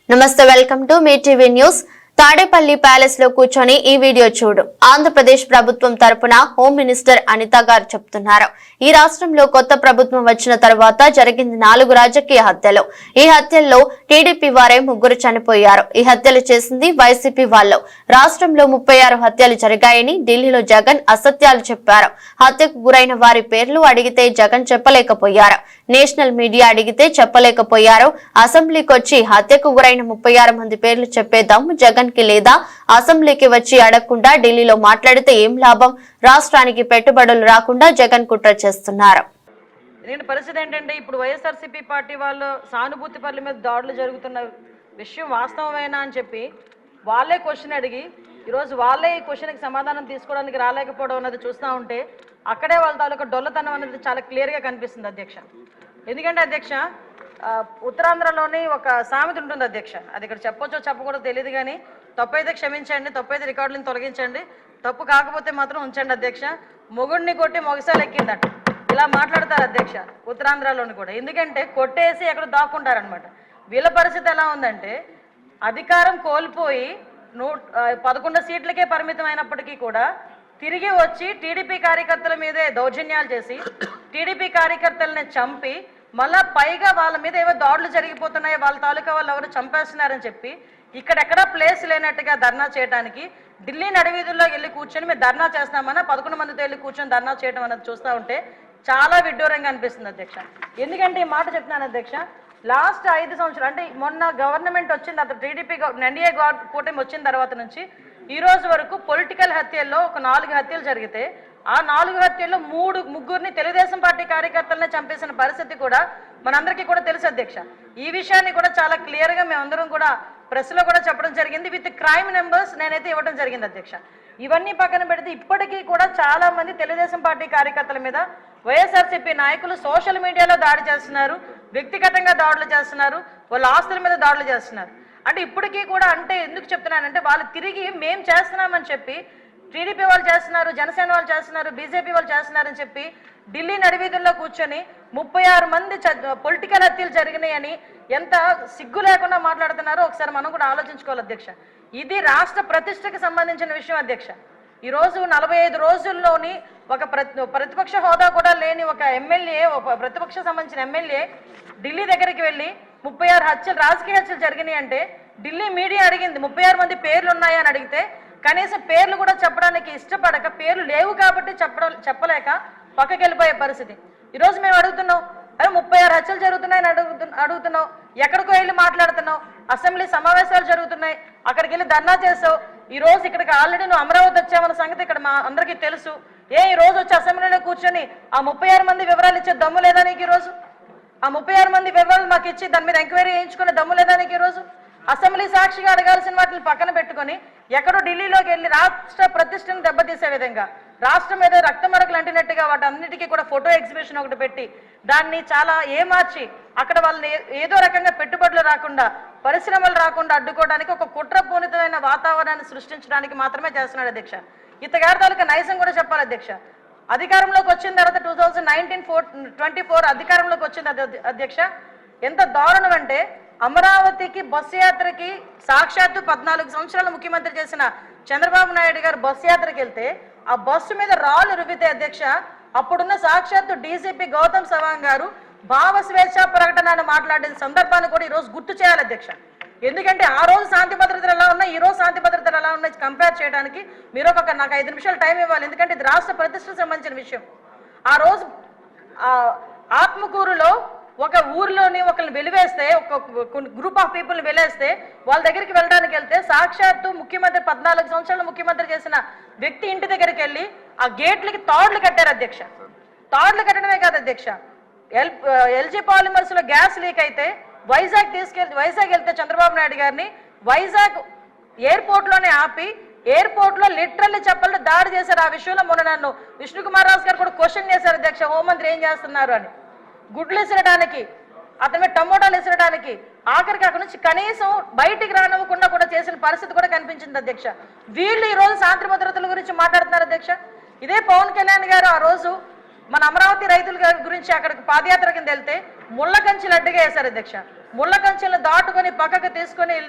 నమస్తే, welcome to me TV news. Tadepalli palace లో కూర్చొని ఈ వీడియో చూడు. ఆంధ్రప్రదేశ్ ప్రభుత్వం తరపున హోమ్ మినిస్టర్ అనిత గారు చెప్తున్నారు. ఈ రాష్ట్రంలో కొత్త ప్రభుత్వం వచ్చిన తర్వాత జరిగింది 4 రాజకీయ హత్యలు. ఈ హత్యల్లో టీడీపీ వారే 3 చనిపోయారు. ఈ హత్యలు చేసింది వైసీపీ వాళ్ళు. రాష్ట్రంలో 36 హత్యలు జరిగాయని ఢిల్లీలో జగన్ అసత్యాలు చెప్పారు. హత్యకు గురైన వారి పేర్లు అడిగితే జగన్ చెప్పలేకపోయారు. నేషనల్ మీడియా అడిగితే చెప్పలేకపోయారు. అసెంబ్లీకి వచ్చి హత్యకు గురైన 36 మంది పేర్లు చెప్పే దమ్ము జగన్ కి లేదా? అసెంబ్లీకి వచ్చి అడగకుండా ఢిల్లీలో మాట్లాడితే ఏం లాభం? రాష్ట్రానికి పెట్టుబడులు రాకుండా జగన్ కుట్ర చేస్తున్నారు. పరిస్థితి ఏంటంటే ఇప్పుడు వైఎస్ఆర్సీపీ పార్టీ వాళ్ళు సానుభూతి పనుల మీద దాడులు జరుగుతున్న విషయం వాస్తవమేనా అని చెప్పి వాళ్ళే క్వశ్చన్ అడిగి ఈరోజు వాళ్ళే ఈ క్వశ్చన్కి సమాధానం తీసుకోవడానికి రాలేకపోవడం అన్నది చూస్తూ ఉంటే అక్కడే వాళ్ళ తాలూకా డొల్లతనం అనేది చాలా క్లియర్గా కనిపిస్తుంది అధ్యక్ష. ఎందుకంటే అధ్యక్ష, ఉత్తరాంధ్రలోని ఒక సామెత ఉంటుంది అధ్యక్ష. అది ఇక్కడ చెప్పొచ్చో చెప్పకూడదో తెలియదు, కానీ తప్పు అయితే క్షమించండి, తప్పు అయితే రికార్డులను తొలగించండి, తప్పు కాకపోతే మాత్రం ఉంచండి అధ్యక్ష. మొగుడిని కొట్టి మొగసాలు ఎక్కిందట, ఇలా మాట్లాడతారు అధ్యక్ష ఉత్తరాంధ్రలోని కూడా. ఎందుకంటే కొట్టేసి ఎక్కడ దాక్కుంటారనమాట. వీళ్ళ పరిస్థితి ఎలా ఉందంటే అధికారం కోల్పోయి 11 సీట్లకే పరిమితం అయినప్పటికీ కూడా తిరిగి వచ్చి టీడీపీ కార్యకర్తల మీదే దౌర్జన్యాలు చేసి టీడీపీ కార్యకర్తలని చంపి మళ్ళా పైగా వాళ్ళ మీద ఏవో దాడులు జరిగిపోతున్నాయి, వాళ్ళ తాలూకా వాళ్ళు ఎవరు చంపేస్తున్నారని చెప్పి ఇక్కడెక్కడా ప్లేస్ లేనట్టుగా ధర్నా చేయడానికి ఢిల్లీ నడివీధుల్లోకి వెళ్ళి కూర్చొని మేము ధర్నా చేస్తామన్నా 11 మందితో వెళ్ళి కూర్చొని ధర్నా చేయడం అన్నది చూస్తూ ఉంటే చాలా విడ్డూరంగా అనిపిస్తుంది అధ్యక్ష. ఎందుకంటే ఈ మాట చెప్తున్నాను అధ్యక్ష, లాస్ట్ 5 సంవత్సరాలు అంటే మొన్న గవర్నమెంట్ వచ్చింది, అతను టీడీపీ ఎన్డీఏ కూటమి వచ్చిన తర్వాత నుంచి ఈ రోజు వరకు పొలిటికల్ హత్యల్లో ఒక 4 హత్యలు జరిగితే ఆ 4 హత్యల్లో 3 తెలుగుదేశం పార్టీ కార్యకర్తలనే చంపేసిన పరిస్థితి కూడా మనందరికీ కూడా తెలుసు అధ్యక్ష. ఈ విషయాన్ని కూడా చాలా క్లియర్గా మేమందరం కూడా ప్రెస్లో కూడా చెప్పడం జరిగింది, విత్ క్రైమ్ నెంబర్స్ నేనైతే ఇవ్వడం జరిగింది అధ్యక్ష. ఇవన్నీ పక్కన పెడితే ఇప్పటికీ కూడా చాలా మంది తెలుగుదేశం పార్టీ కార్యకర్తల మీద వైఎస్ఆర్సీపీ నాయకులు సోషల్ మీడియాలో దాడి చేస్తున్నారు, వ్యక్తిగతంగా దాడులు చేస్తున్నారు, వాళ్ళ ఆస్తుల మీద దాడులు చేస్తున్నారు. అంటే ఇప్పటికీ కూడా అంటే ఎందుకు చెప్తున్నానంటే వాళ్ళు తిరిగి మేము చేస్తున్నామని చెప్పి టీడీపీ వాళ్ళు చేస్తున్నారు, జనసేన వాళ్ళు చేస్తున్నారు, బీజేపీ వాళ్ళు చేస్తున్నారని చెప్పి ఢిల్లీ నడివీధుల్లో కూర్చొని 36 మంది పొలిటికల్ హత్యలు జరిగినాయని ఎంత సిగ్గు లేకుండా మాట్లాడుతున్నారో ఒకసారి మనం కూడా ఆలోచించుకోవాలి అధ్యక్ష. ఇది రాష్ట్ర ప్రతిష్టకి సంబంధించిన విషయం అధ్యక్ష. ఈరోజు 45 రోజుల్లోని ఒక ప్రతిపక్ష హోదా కూడా లేని ఒక ఎమ్మెల్యే, ఒక ప్రతిపక్ష సంబంధించిన ఎమ్మెల్యే ఢిల్లీ దగ్గరికి వెళ్ళి 36 హత్యలు రాజకీయ హత్యలు జరిగినాయి అంటే ఢిల్లీ మీడియా అడిగింది 36 మంది పేర్లు ఉన్నాయా అని అడిగితే కనీసం పేర్లు కూడా చెప్పడానికి ఇష్టపడక, పేర్లు లేవు కాబట్టి చెప్పలేక పక్కకి వెళ్ళిపోయే పరిస్థితి. ఈరోజు మేము అడుగుతున్నాం, అరే 36 హత్యలు జరుగుతున్నాయని అడుగుతున్నావు, ఎక్కడికో వెళ్ళి మాట్లాడుతున్నావు, అసెంబ్లీ సమావేశాలు జరుగుతున్నాయి అక్కడికి వెళ్ళి ధర్నా చేసావు. ఈ రోజు ఇక్కడికి ఆల్రెడీ నువ్వు అమరావతి వచ్చావన్న సంగతి ఇక్కడ మా అందరికీ తెలుసు. ఈ రోజు వచ్చి అసెంబ్లీలో కూర్చొని ఆ 36 మంది వివరాలు ఇచ్చే దమ్ము లేదా నీకు? ఈరోజు ఆ 36 మంది వివరాలు మాకు ఇచ్చి దాని మీద ఎంక్వైరీ చేయించుకునే దమ్ము లేదా నీకు? ఈరోజు అసెంబ్లీ సాక్షిగా అడగాల్సిన వాటిని పక్కన పెట్టుకొని ఎక్కడో ఢిల్లీలోకి వెళ్ళి రాష్ట్ర ప్రతిష్టను దెబ్బతీసే విధంగా, రాష్ట్రం మీద రక్త మరకలు అంటినట్టుగా వాటి అన్నిటికీ కూడా ఫోటో ఎగ్జిబిషన్ ఒకటి పెట్టి దాన్ని చాలా ఏమార్చి అక్కడ వాళ్ళని ఏదో రకంగా పెట్టుబడులు రాకుండా, పరిశ్రమలు రాకుండా అడ్డుకోవడానికి ఒక కుట్రపూరితమైన వాతావరణాన్ని సృష్టించడానికి మాత్రమే చేస్తున్నాడు అధ్యక్ష. ఇతగారి తాలూకా నైజం కూడా చెప్పాలి అధ్యక్ష. అధికారంలోకి వచ్చిన తర్వాత 2024 అధికారంలోకి వచ్చింది అధ్యక్ష. ఎంత దారుణం అంటే అమరావతికి బస్సు యాత్రకి సాక్షాత్తు 14 సంవత్సరాలు ముఖ్యమంత్రి చేసిన చంద్రబాబు నాయుడు గారు బస్సు యాత్రకి వెళ్తే ఆ బస్సు మీద రాళ్ళు రువ్వితే అధ్యక్ష అప్పుడున్న సాక్షాత్తు డీసీపీ గౌతమ్ సవాంగ్ గారు భావ స్వేచ్ఛ ప్రకటనను మాట్లాడిన సందర్భాన్ని కూడా ఈరోజు గుర్తు చేయాలి అధ్యక్ష. ఎందుకంటే ఆ రోజు శాంతి భద్రతలు ఎలా ఉన్నాయి, ఈ రోజు శాంతి భద్రతలు ఎలా ఉన్నాయి కంపేర్ చేయడానికి మీరు నాకు 5 నిమిషాలు టైం ఇవ్వాలి. ఎందుకంటే ఇది రాష్ట్ర ప్రతిష్టకు సంబంధించిన విషయం. ఆ రోజు ఆత్మకూరులో ఒక ఊర్లోని ఒకరిని వెలివేస్తే, ఒక గ్రూప్ ఆఫ్ పీపుల్ని వెలివేస్తే వాళ్ళ దగ్గరికి వెళ్ళడానికి వెళ్తే సాక్షాత్తు ముఖ్యమంత్రి 14 సంవత్సరాలు ముఖ్యమంత్రి చేసిన వ్యక్తి ఇంటి దగ్గరికి వెళ్ళి ఆ గేట్లకి తాడులు కట్టారు అధ్యక్ష. తాడులు కట్టడమే కాదు అధ్యక్ష, ఎల్జీ పాలిమర్స్ లో గ్యాస్ లీక్ అయితే వైజాగ్ వెళ్తే చంద్రబాబు నాయుడు గారిని వైజాగ్ ఎయిర్పోర్ట్ లోనే ఆపి ఎయిర్పోర్ట్ లో లిటరల్లీ చెప్పలు దాడి చేశారు. ఆ విషయంలో మొన్న నన్ను విష్ణుకుమార్ రాజు గారు కూడా క్వశ్చన్ చేశారు అధ్యక్ష, హోంమంత్రి ఏం చేస్తున్నారు అని. గుడ్లు ఇసరడానికి, అతని మీద టమోటాలు ఇసరడానికి, ఆఖరికి అక్కడి నుంచి కనీసం బయటికి రానివ్వకుండా కూడా చేసిన పరిస్థితి కూడా కనిపించింది అధ్యక్ష. వీళ్ళు ఈ రోజు శాంతి భద్రతల గురించి మాట్లాడుతున్నారు అధ్యక్ష. ఇదే పవన్ కళ్యాణ్ గారు ఆ రోజు మన అమరావతి రైతుల గురించి అక్కడికి పాదయాత్ర కింద వెళ్తే ముళ్ళ కంచెలు అడ్డుగా వేశారు అధ్యక్ష. ముళ్ళ కంచెలు దాటుకొని పక్కకు తీసుకొని